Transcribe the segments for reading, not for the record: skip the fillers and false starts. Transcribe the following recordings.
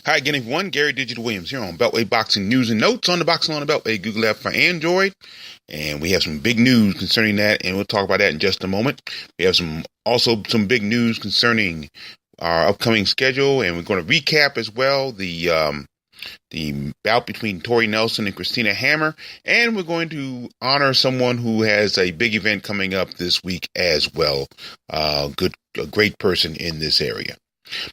Hi again, everyone. Gary Digital Williams here on Beltway Boxing News and Notes on the Boxing on the Beltway Google app for Android. And we have some big news concerning that, and we'll talk about that in just a moment. We have also some big news concerning our upcoming schedule, and we're going to recap as well the bout between Tori Nelson and Christina Hammer, and we're going to honor someone who has a big event coming up this week as well. A great person in this area.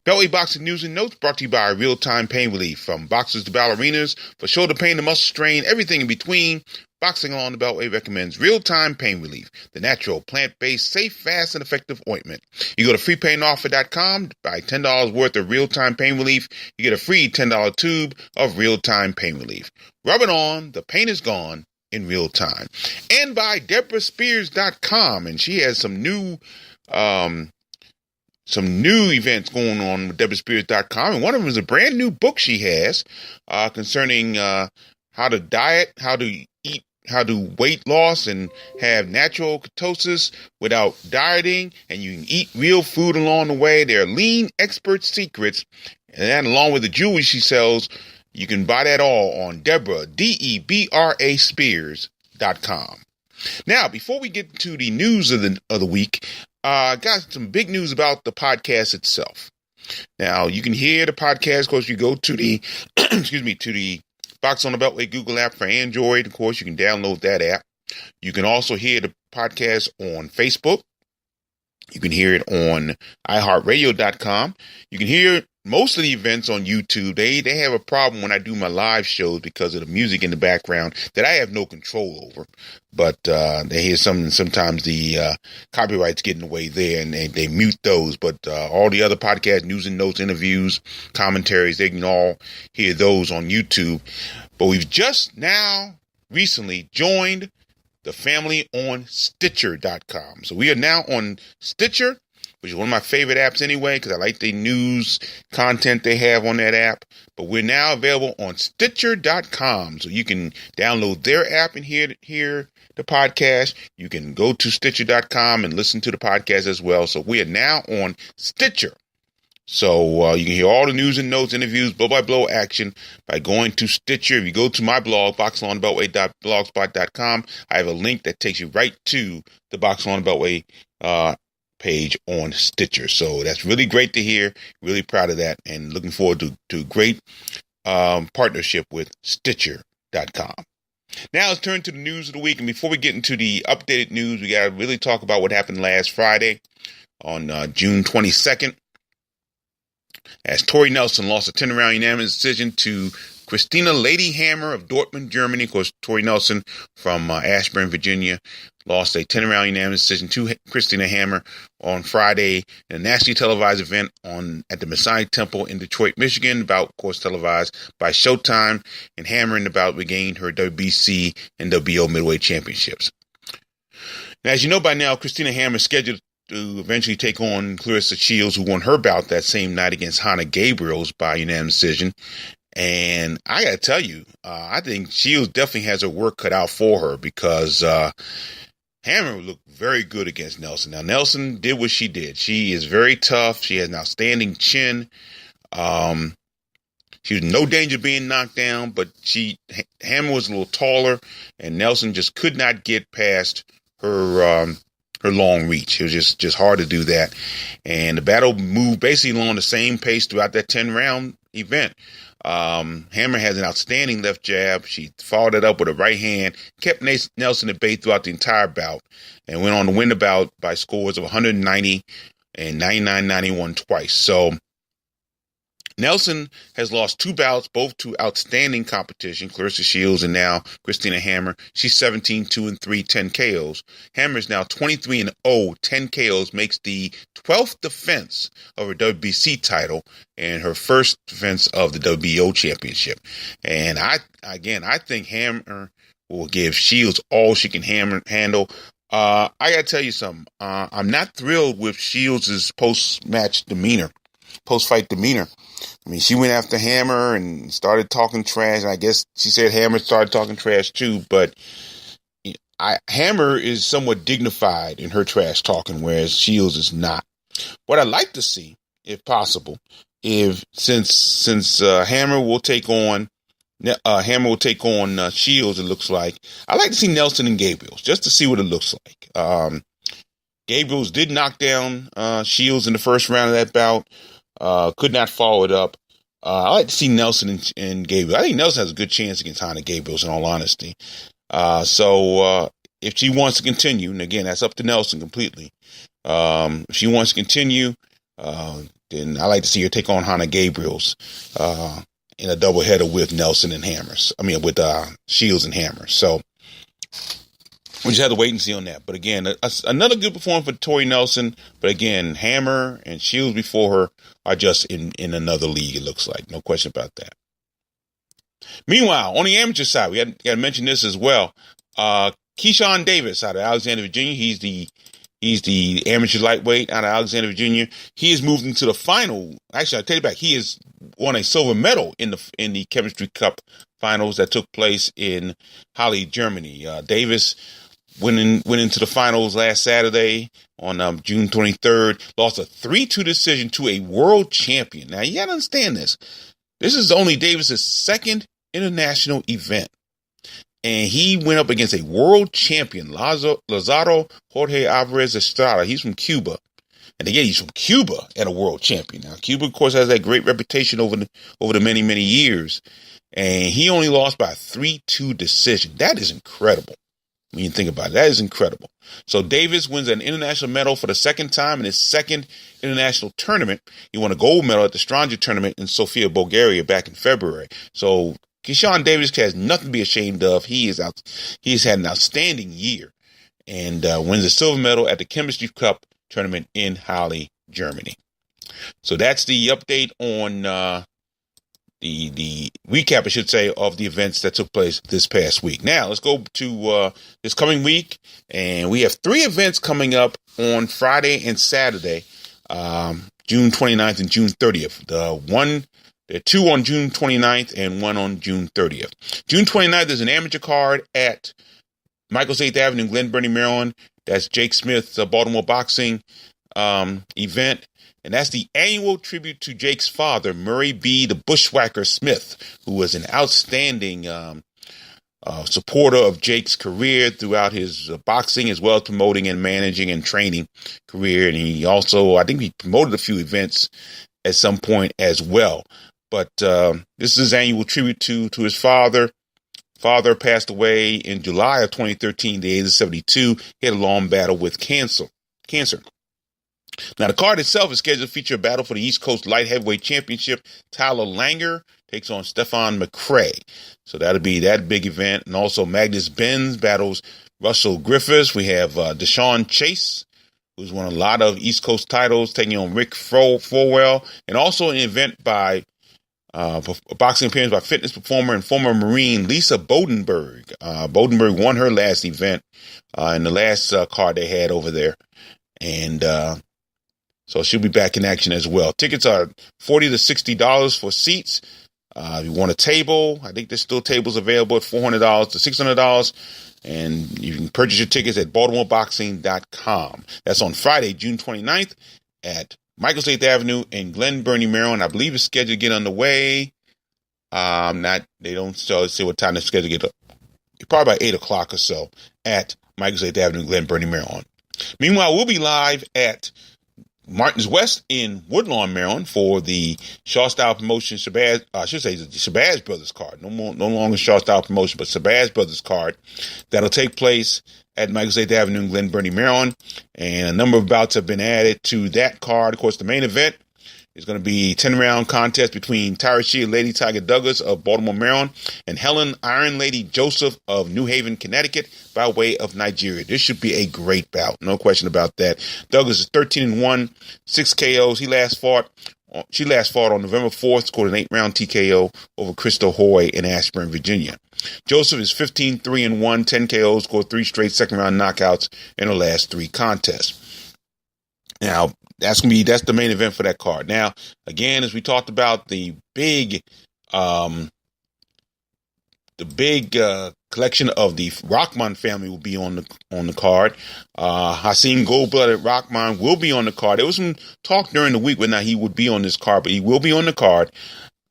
Beltway Boxing News and Notes brought to you by Real-Time Pain Relief. From boxers to ballerinas, for shoulder pain to muscle strain, everything in between, Boxing Along the Beltway recommends Real-Time Pain Relief, the natural, plant-based, safe, fast, and effective ointment. You go to freepainoffer.com, buy $10 worth of Real-Time Pain Relief, you get a free $10 tube of Real-Time Pain Relief. Rub it on, the pain is gone in real time. And by DeborahSpears.com, and she has some new events going on with DeborahSpears.com, and one of them is a brand new book she has concerning how to diet, how to eat, how to weight loss and have natural ketosis without dieting, and you can eat real food along the way. There are lean expert secrets, and that along with the jewelry she sells, you can buy that all on Deborah, Debra Spears.com. Now, before we get to the news of the week, got some big news about the podcast itself. Now, you can hear the podcast, of course, you go to the, to the Box on the Beltway Google app for Android. Of course, you can download that app. You can also hear the podcast on Facebook. You can hear it on iHeartRadio.com. You can hear most of the events on YouTube. They have a problem when I do my live shows because of the music in the background that I have no control over. But they hear sometimes the copyrights get in the way there, and they mute those. But all the other podcasts, news and notes, interviews, commentaries, they can all hear those on YouTube. But we've just now recently joined the family on Stitcher.com. So we are now on Stitcher, which is one of my favorite apps anyway, because I like the news content they have on that app. But we're now available on Stitcher.com. So you can download their app and hear the podcast. You can go to Stitcher.com and listen to the podcast as well. So we are now on Stitcher. So you can hear all the news and notes, interviews, blow-by-blow action by going to Stitcher. If you go to my blog, boxalonthebeltway.blogspot.com, I have a link that takes you right to the Box on the Beltway page on Stitcher. So that's really great to hear. Really proud of that, and looking forward to a great partnership with Stitcher.com. Now let's turn to the news of the week. And before we get into the updated news, we got to really talk about what happened last Friday on June 22nd. As Tori Nelson lost a 10-round unanimous decision to Christina Lady Hammer of Dortmund, Germany. Of course, Tori Nelson from Ashburn, Virginia, lost a 10-round unanimous decision to Christina Hammer on Friday in a nationally televised event at the Masonic Temple in Detroit, Michigan. The bout, of course, televised by Showtime, and Hammer in the bout regained her WBC and WBO middleweight championships. Now, as you know by now, Christina Hammer is scheduled to eventually take on Clarissa Shields, who won her bout that same night against Hannah Gabriels by unanimous decision. And I got to tell you, I think Shields definitely has her work cut out for her, because Hammer looked very good against Nelson. Now, Nelson did what she did. She is very tough. She has an outstanding chin. She was in no danger of being knocked down, but Hammer was a little taller, and Nelson just could not get past her long reach. It was just hard to do that. And the battle moved basically along the same pace throughout that 10-round event. Hammer has an outstanding left jab. She followed it up with a right hand, kept Nelson at bay throughout the entire bout, and went on to win the bout by scores of 190 and 99-91 twice. So Nelson has lost two bouts, both to outstanding competition, Clarissa Shields and now Christina Hammer. She's 17-2-3, 10 KOs. Hammer is now 23-0, 10 KOs, makes the 12th defense of her WBC title and her first defense of the WBO championship. And I think Hammer will give Shields all she can handle. I got to tell you something. I'm not thrilled with Shields' post-fight demeanor. I mean, she went after Hammer and started talking trash. I guess she said Hammer started talking trash too, but Hammer is somewhat dignified in her trash talking, whereas Shields is not. What I'd like to see, if possible, if since Hammer will take on Shields. It looks like I like to see Nelson and Gabriels just to see what it looks like. Gabriels did knock down Shields in the first round of that bout. Could not follow it up. I like to see Nelson and Gabriel. I think Nelson has a good chance against Hannah Gabriels, in all honesty. So if she wants to continue, and again, that's up to Nelson completely. If she wants to continue, then I like to see her take on Hannah Gabriels in a doubleheader with Nelson and Hammers. I mean, with Shields and Hammers. So we just have to wait and see on that. But again, another good performance for Tori Nelson. But again, Hammer and Shields before her are just in another league, it looks like. No question about that. Meanwhile, on the amateur side, we got to mention this as well. Keyshawn Davis out of Alexandria, Virginia. He's the amateur lightweight out of Alexandria, Virginia. He has moved into the final. Actually, I'll take it back. He has won a silver medal in the Chemistry Cup finals that took place in Halle, Germany. Davis went into the finals last Saturday on June 23rd. Lost a 3-2 decision to a world champion. Now, you got to understand this. This is only Davis's second international event. And he went up against a world champion, Lazaro Jorge Alvarez Estrada. He's from Cuba. And again, he's from Cuba and a world champion. Now, Cuba, of course, has that great reputation over the many, many years. And he only lost by a 3-2 decision. That is incredible. When you think about it, that is incredible. So Davis wins an international medal for the second time in his second international tournament. He won a gold medal at the Stranja tournament in Sofia, Bulgaria back in February. So Keyshawn Davis has nothing to be ashamed of. He's had an outstanding year and wins a silver medal at the Chemistry Cup tournament in Halle, Germany. So that's the update on the recap, I should say, of the events that took place this past week. Now, let's go to this coming week. And we have 3 events coming up on Friday and Saturday, June 29th and June 30th. There are 2 on June 29th and 1 on June 30th. June 29th is an amateur card at Michael's 8th Avenue in Glen Burnie, Maryland. That's Jake Smith's Baltimore boxing event. And that's the annual tribute to Jake's father, Murray B. the Bushwhacker Smith, who was an outstanding supporter of Jake's career throughout his boxing, as well as promoting and managing and training career. And he also, I think he promoted a few events at some point as well. But this is his annual tribute to his father. Father passed away in July of 2013, at the age of 72. He had a long battle with cancer. Now, the card itself is scheduled to feature a battle for the East Coast Light Heavyweight Championship. Tyler Langer takes on Stefan McCrae. So that'll be that big event. And also Magnus Benz battles Russell Griffiths. We have Deshaun Chase, who's won a lot of East Coast titles, taking on Rick Forwell. And also an event by a boxing appearance by fitness performer and former Marine Lisa Bodenberg. Bodenberg won her last event in the last card they had over there. And so she'll be back in action as well. Tickets are $40 to $60 for seats. If you want a table, I think there's still tables available at $400 to $600. And you can purchase your tickets at BaltimoreBoxing.com. That's on Friday, June 29th at Michael's 8th Avenue in Glen Burnie, Maryland. I believe it's scheduled to get underway. They don't say what time it's scheduled to get up. Probably by 8 o'clock or so at Michael's 8th Avenue in Glen Burnie, Maryland. Meanwhile, we'll be live at Martin's West in Woodlawn, Maryland for the Shaw Style Promotion Shabazz, I should say the Shabazz Brothers card. No longer Shaw Style Promotion, but Shabazz Brothers card that'll take place at Michael's 8th Avenue in Glen Burnie, Maryland. And a number of bouts have been added to that card. Of course, the main event is going to be a 10-round contest between Tyra Shea Lady Tiger Douglas of Baltimore, Maryland, and Helen Iron Lady Joseph of New Haven, Connecticut, by way of Nigeria. This should be a great bout. No question about that. Douglas is 13-1, 6 KOs. She last fought on November 4th, scored an 8-round TKO over Crystal Hoy in Ashburn, Virginia. Joseph is 15-3-1, 10 KOs, scored 3 straight second-round knockouts in her last 3 contests. Now, that's the main event for that card. Now, again, as we talked about, the big collection of the Rockman family will be on the card. Hasim Gold-Blooded Rockman will be on the card. There was some talk during the week whether or not he would be on this card, but he will be on the card.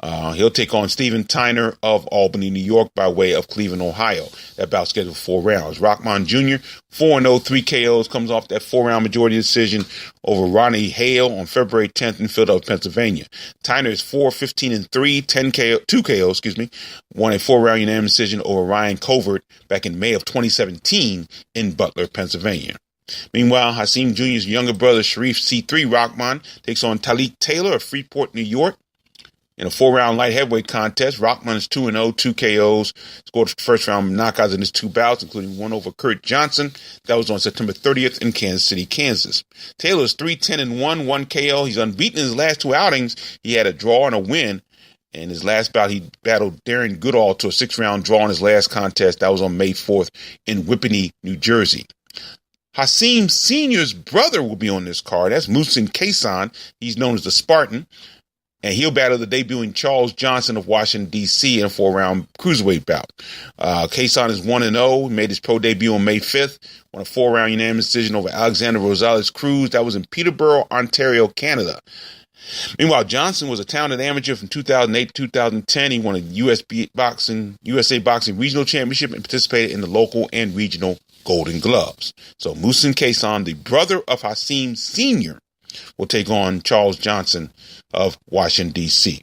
He'll take on Steven Tyner of Albany, New York, by way of Cleveland, Ohio. That bout scheduled for 4 rounds. Rockman Jr., 4-0, 3 KOs, comes off that 4-round majority decision over Ronnie Hale on February 10th in Philadelphia, Pennsylvania. Tyner is 4-15-3, 2 KOs, won a 4-round unanimous decision over Ryan Covert back in May of 2017 in Butler, Pennsylvania. Meanwhile, Hasim Jr.'s younger brother, Sharif C3 Rockman, takes on Talik Taylor of Freeport, New York. In a 4-round light heavyweight contest, Rockman is 2-0, 2 KOs, scored first-round knockouts in his 2 bouts, including one over Kurt Johnson. That was on September 30th in Kansas City, Kansas. Taylor is 3-10-1, 1 KO. He's unbeaten in his last 2 outings. He had a draw and a win. In his last bout, he battled Darren Goodall to a 6-round draw in his last contest. That was on May 4th in Whippany, New Jersey. Hasim Sr.'s brother will be on this card. That's Muhsin Kaysan. He's known as the Spartan. And he'll battle the debuting Charles Johnson of Washington, D.C. in a 4-round cruiserweight bout. Kaysan is 1-0, made his pro debut on May 5th, won a 4-round unanimous decision over Alexander Rosales Cruz. That was in Peterborough, Ontario, Canada. Meanwhile, Johnson was a talented amateur from 2008 to 2010. He won a USA Boxing Regional Championship and participated in the local and regional Golden Gloves. So Muhsin Kaysan, the brother of Hasim Sr., will take on Charles Johnson of Washington, D.C.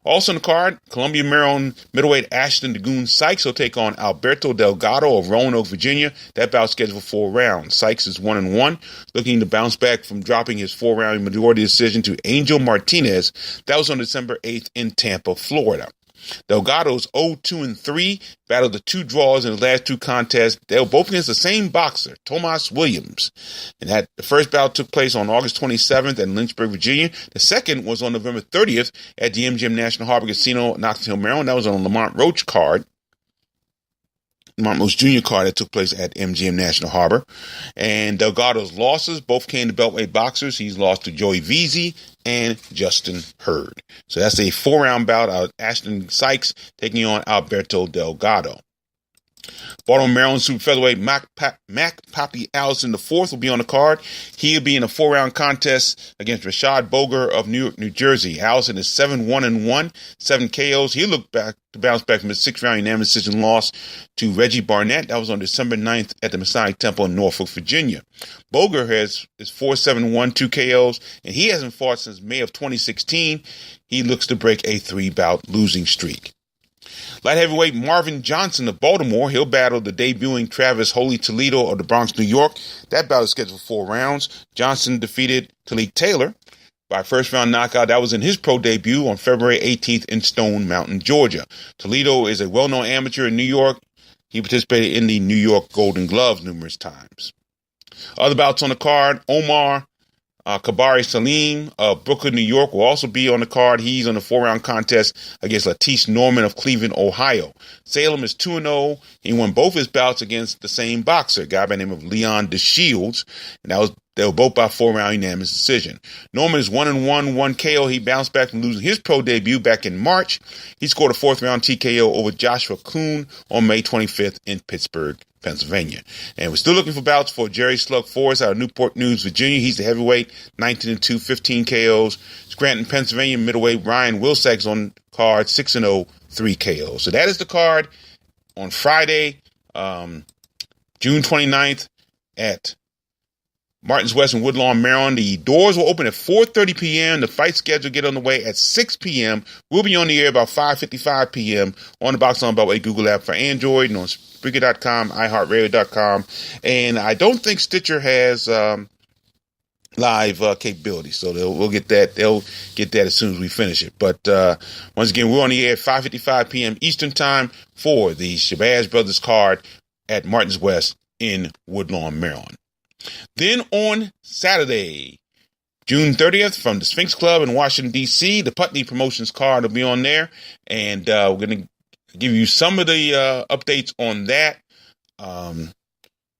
Also on the card, Columbia, Maryland middleweight Ashton Dagoon Sykes will take on Alberto Delgado of Roanoke, Virginia. That bout scheduled for 4 rounds. Sykes is 1-1, looking to bounce back from dropping his 4-round majority decision to Angel Martinez. That was on December 8th in Tampa, Florida. Delgado's 0-2-3, battled the 2 draws in his last 2 contests. They were both against the same boxer, Tomas Williams. And the first bout took place on August 27th in Lynchburg, Virginia. The second was on November 30th at the MGM National Harbor Casino, Knox Hill, Maryland. That was on the Lamont Roach card. Lamont Roach Jr. card that took place at MGM National Harbor. And Delgado's losses both came to Beltway boxers. He's lost to Joey Veazey and Justin Hurd. So that's a 4-round bout of Ashton Sykes taking on Alberto Delgado. Baltimore, Maryland super featherweight Mac Poppy Allison IV will be on the card. He'll be in a 4-round contest against Rashad Boger of Newark, New Jersey. Allison is 7-1-1, 7 KOs. He'll look back to bounce back from his 6-round unanimous decision loss to Reggie Barnett. That was on December 9th at the Masonic Temple in Norfolk, Virginia. Boger is 4-7-1, 2 KOs, and he hasn't fought since May of 2016. He looks to break a 3-bout losing streak. Light heavyweight Marvin Johnson of Baltimore. He'll battle the debuting Travis Holy Toledo of the Bronx, New York. That bout is scheduled for 4 rounds. Johnson defeated Talik Taylor by first-round knockout. That was in his pro debut on February 18th in Stone Mountain, Georgia. Toledo is a well-known amateur in New York. He participated in the New York Golden Gloves numerous times. Other bouts on the card, Omar Kabari Salim of Brooklyn, New York will also be on the card. He's on a 4-round contest against Latice Norman of Cleveland, Ohio. Salem is 2-0. He won both his bouts against the same boxer, a guy by the name of Leon DeShields. And they were both by 4-round unanimous decision. Norman is 1-1, 1 KO. He bounced back from losing his pro debut back in March. He scored a 4th-round TKO over Joshua Kuhn on May 25th in Pittsburgh, Pennsylvania. And we're still looking for bouts for Jerry Slug Forrest out of Newport News, Virginia. He's the heavyweight, 19-2, 15 KOs. Scranton, Pennsylvania, middleweight Ryan Wilsack's on card, 6-0, 3 KOs. So that is the card on Friday, June 29th at Martins West in Woodlawn, Maryland. The doors will open at 4:30 p.m. The fight schedule get on the way at 6 p.m. We'll be on the air about 5:55 p.m. on the Box On Beltway Google app for Android and on Spreaker.com, iHeartRadio.com. And I don't think Stitcher has live capability, so we'll get that. They'll get that as soon as we finish it. But once again, we're on the air at 5:55 p.m. Eastern Time for the Shabazz Brothers card at Martins West in Woodlawn, Maryland. Then on Saturday, June 30th, from the Sphinx Club in Washington, D.C., the Putney Promotions card will be on there, and we're going to give you some of the updates on that.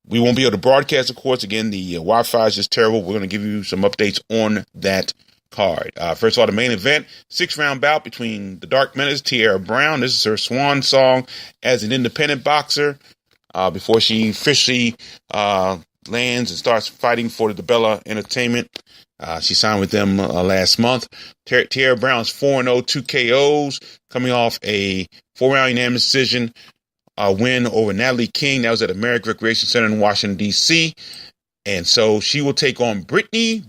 We won't be able to broadcast, of course. Again, the Wi-Fi is just terrible. We're going to give you some updates on that card. First of all, the main event, 6-round bout between the Dark Menace, Tierra Brown. This is her swan song as an independent boxer before she officially lands and starts fighting for the DeBella Entertainment. She signed with them last month. Tierra Brown's 4-0, 2 KOs, coming off a 4-round unanimous decision win over Natalie King. That was at American Recreation Center in Washington, D.C., and so she will take on Brittany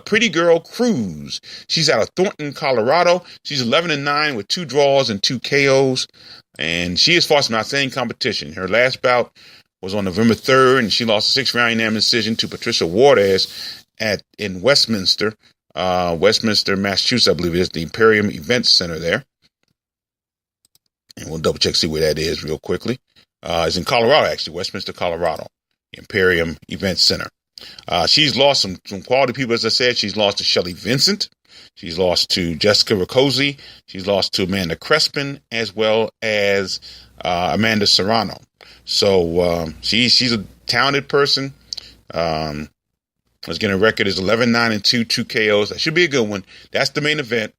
Pretty Girl Cruz. She's out of Thornton, Colorado. She's 11-9 with 2 draws and 2 KOs. And she has fought some outstanding competition. Her last bout was on November 3rd, and she lost a 6-round unanimous decision to Patricia Juarez in Westminster, Massachusetts, I believe it is, the Imperium Events Center there. And we'll double check, see where that is real quickly. It's in Colorado, actually, Westminster, Colorado, Imperium Events Center. She's lost some quality people, as I said. She's lost to Shelly Vincent. She's lost to Jessica Riccozzi. She's lost to Amanda Crespin, as well as Amanda Serrano. So she's a talented person. Let's get a record is 11-9-2, 2 KOs. That should be a good one. That's the main event.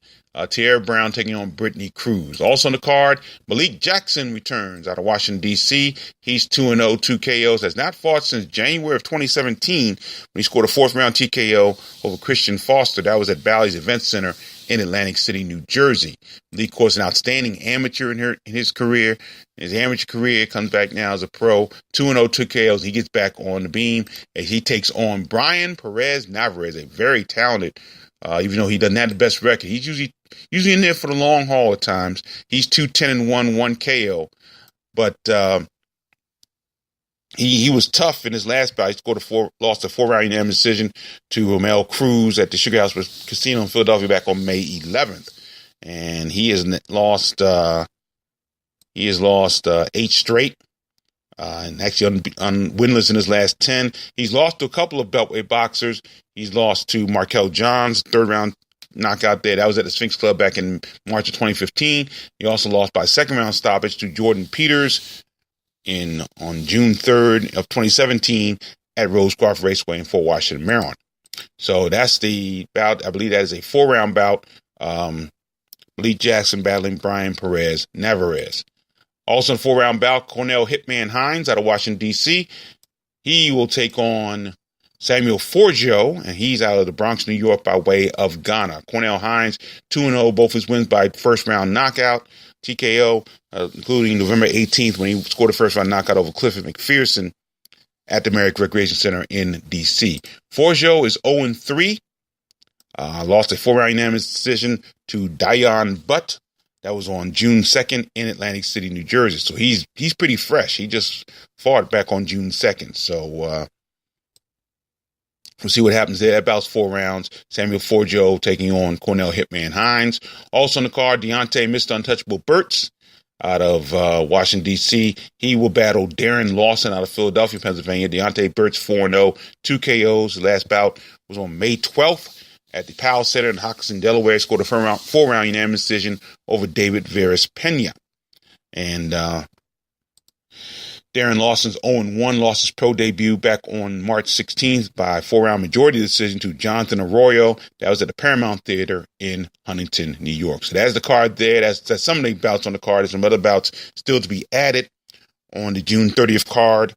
Tierra Brown taking on Brittany Cruz. Also on the card, Malik Jackson returns out of Washington, D.C. He's 2-0, 2 KOs. Has not fought since January of 2017 when he scored a 4th-round TKO over Christian Foster. That was at Bally's Event Center in Atlantic City, New Jersey. Malik, of course, an outstanding amateur in his career. His amateur career comes back now as a pro. 2-0, 2 KOs. He gets back on the beam as he takes on Brian Perez Navarez, a very talented, even though he doesn't have the best record. He's usually in there for the long haul at times. He's 2-10-1, 1 KO. But he was tough in his last bout. He lost a 4-round unanimous decision to Romel Cruz at the Sugar House Casino in Philadelphia back on May 11th. And he has lost 8 straight. And actually winless in his last 10. He's lost to a couple of Beltway boxers. He's lost to Markel Johns, 3rd-round knockout there. That was at the Sphinx Club back in March of 2015. He also lost by 2nd-round stoppage to Jordan Peters on June 3rd of 2017 at Rosecroft Raceway in Fort Washington, Maryland. So that's the bout. I believe that is a 4-round bout. Malik Jackson battling Brian Perez Navarez. Also in 4-round bout, Cornell Hitman Hines out of Washington, D.C. He will take on Samuel Forgio, and he's out of the Bronx, New York, by way of Ghana. Cornell Hines, 2-0, both his wins by 1st-round knockout, TKO, including November 18th when he scored a 1st-round knockout over Clifford McPherson at the Merrick Recreation Center in D.C. Forgio is 0-3, lost a 4-round unanimous decision to Dion Butt. That was on June 2nd in Atlantic City, New Jersey. So he's pretty fresh. He just fought back on June 2nd. So we'll see what happens there. That bout's 4 rounds. Samuel Forgio taking on Cornell Hitman Hines. Also on the card, Deontay Mr. Untouchable Burtz out of Washington, D.C. He will battle Darren Lawson out of Philadelphia, Pennsylvania. Deontay Burtz 4-0, 2 KOs. The last bout was on May 12th. At the Powell Center in Hockinson, Delaware, scored a 4-round unanimous decision over David Veras Pena. And Darren Lawson's 0-1, lost his pro debut back on March 16th by 4-round majority decision to Jonathan Arroyo. That was at the Paramount Theater in Huntington, New York. So that's the card there. That's some of the bouts on the card. There's some other bouts still to be added on the June 30th card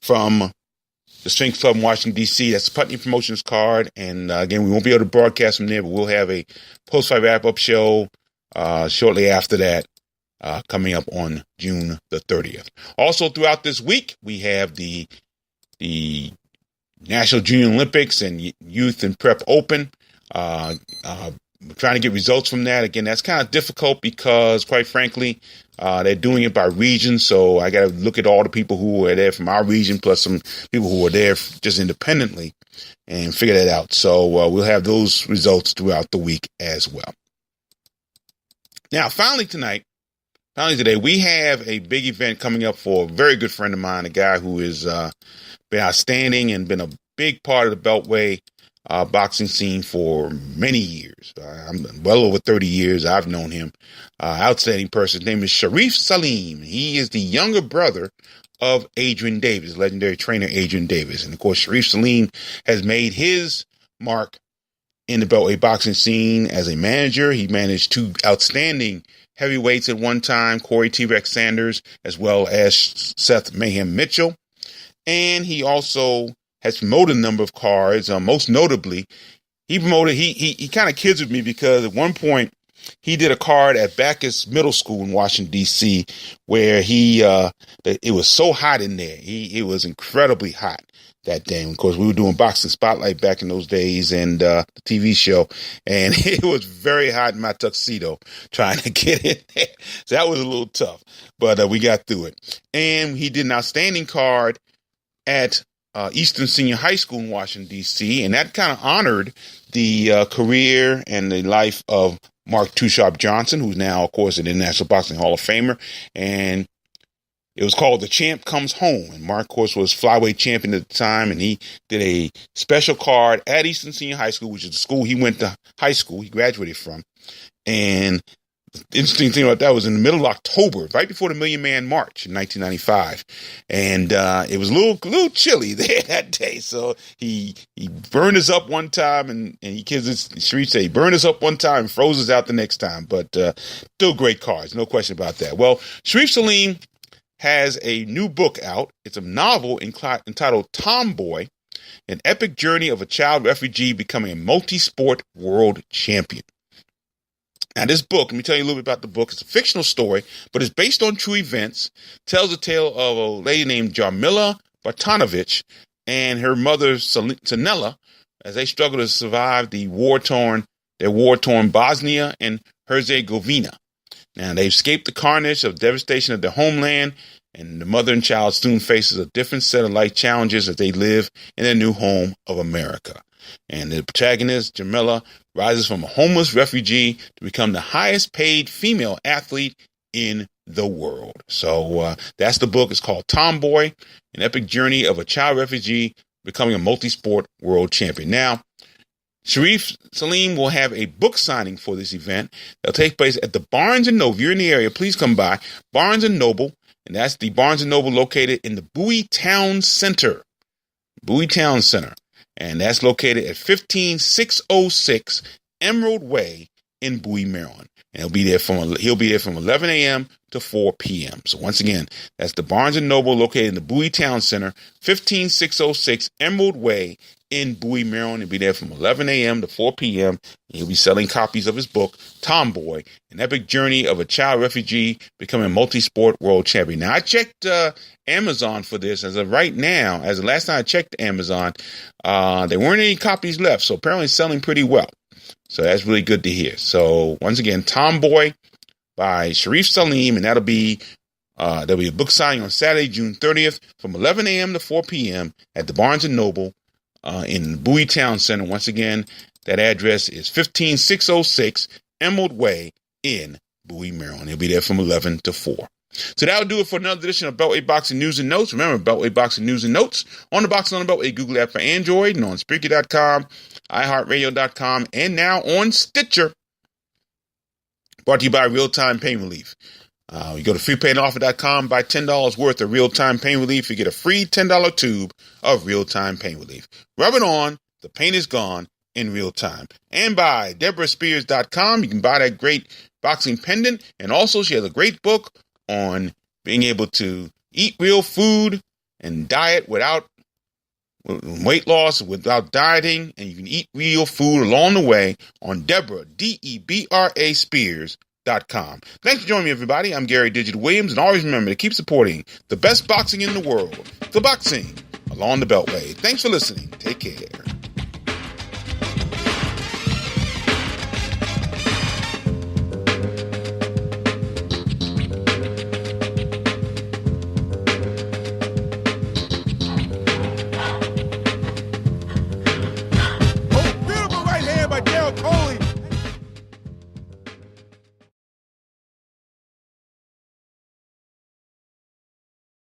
from the Sphinx Club in Washington, D.C. That's the Putney Promotions card. And again, we won't be able to broadcast from there, but we'll have a post-fight wrap-up show shortly after that coming up on June the 30th. Also, throughout this week, we have the National Junior Olympics and Youth and Prep Open. Trying to get results from that. Again, that's kind of difficult because, quite frankly, they're doing it by region. So I got to look at all the people who are there from our region, plus some people who are there just independently, and figure that out. So we'll have those results throughout the week as well. Now, finally today, we have a big event coming up for a very good friend of mine, a guy who has been outstanding and been a big part of the Beltway boxing scene for many years. I'm well over 30 years. I've known him. Outstanding person. His name is Sharif Salim. He is the younger brother of Adrian Davis, legendary trainer Adrian Davis. And of course, Sharif Salim has made his mark in the Beltway boxing scene as a manager. He managed two outstanding heavyweights at one time, Corey T-Rex Sanders, as well as Seth Mayhem Mitchell. And he also has promoted a number of cards. Most notably, he kind of kids with me because at one point he did a card at Bacchus Middle School in Washington, D.C., where it was so hot in there. It was incredibly hot that day. Of course, we were doing Boxing Spotlight back in those days and the TV show, and it was very hot in my tuxedo trying to get in there. So that was a little tough, but we got through it. And he did an outstanding card at Eastern Senior High School in Washington, D.C., and that kind of honored the career and the life of Mark Too Sharp Johnson, who's now, of course, an International Boxing Hall of Famer. And it was called The Champ Comes Home. And Mark, of course, was flyweight champion at the time. And he did a special card at Eastern Senior High School, which is the school he went to high school. He graduated from. And the interesting thing about that was in the middle of October, right before the Million Man March in 1995. And it was a little chilly there that day. So he burned us up one time, and Sharif said he burned us up one time and froze us out the next time. But still great cards, no question about that. Well, Sharif Salim has a new book out. It's a novel entitled Tomboy, an epic journey of a child refugee becoming a multi-sport world champion. Now, this book, let me tell you a little bit about the book. It's a fictional story, but it's based on true events. Tells the tale of a lady named Jarmila Bartanovich and her mother, Sanella, as they struggle to survive their war-torn Bosnia and Herzegovina. Now, they escaped the carnage of devastation of their homeland, and the mother and child soon faces a different set of life challenges as they live in their new home of America. And the protagonist, Jamila, rises from a homeless refugee to become the highest paid female athlete in the world. So that's the book. It's called Tomboy, an epic journey of a child refugee becoming a multi-sport world champion. Now, Sharif Salim will have a book signing for this event. That'll take place at the Barnes & Noble. If you're in the area, please come by. Barnes & Noble, and that's the Barnes & Noble located in the Bowie Town Center. Bowie Town Center. And that's located at 15606 Emerald Way in Bowie, Maryland. And he'll be there from 11 a.m. to 4 p.m. So once again, that's the Barnes & Noble located in the Bowie Town Center, 15606 Emerald Way in Bowie, Maryland. He'll be there from 11 a.m. to 4 p.m. He'll be selling copies of his book, Tomboy, an epic journey of a child refugee becoming a multi-sport world champion. Now, I checked Amazon for this. As of right now, as the last time I checked Amazon, there weren't any copies left. So apparently it's selling pretty well. So that's really good to hear. So once again, Tomboy by Sharif Salim, and there'll be a book signing on Saturday, June 30th from 11 a.m. to 4 p.m. at the Barnes & Noble in Bowie Town Center. Once again, that address is 15606 Emerald Way in Bowie, Maryland. He'll be there from 11 to 4. So that'll do it for another edition of Beltway Boxing News and Notes. Remember, Beltway Boxing News and Notes on the Boxing on the Beltway Google app for Android and on Spreaker.com, iHeartRadio.com, and now on Stitcher. Brought to you by Real Time Pain Relief. You go to freepainoffer.com, buy $10 worth of Real Time Pain Relief. You get a free $10 tube of Real Time Pain Relief. Rub it on. The pain is gone in real time. And by DeborahSpears.com. You can buy that great boxing pendant. And also, she has a great book on being able to eat real food and diet without weight loss, without dieting, and you can eat real food along the way on Deborah, Debra Spears.com. Thanks for joining me, everybody. I'm Gary Digital Williams, and always remember to keep supporting the best boxing in the world, the boxing along the Beltway. Thanks for listening. Take care.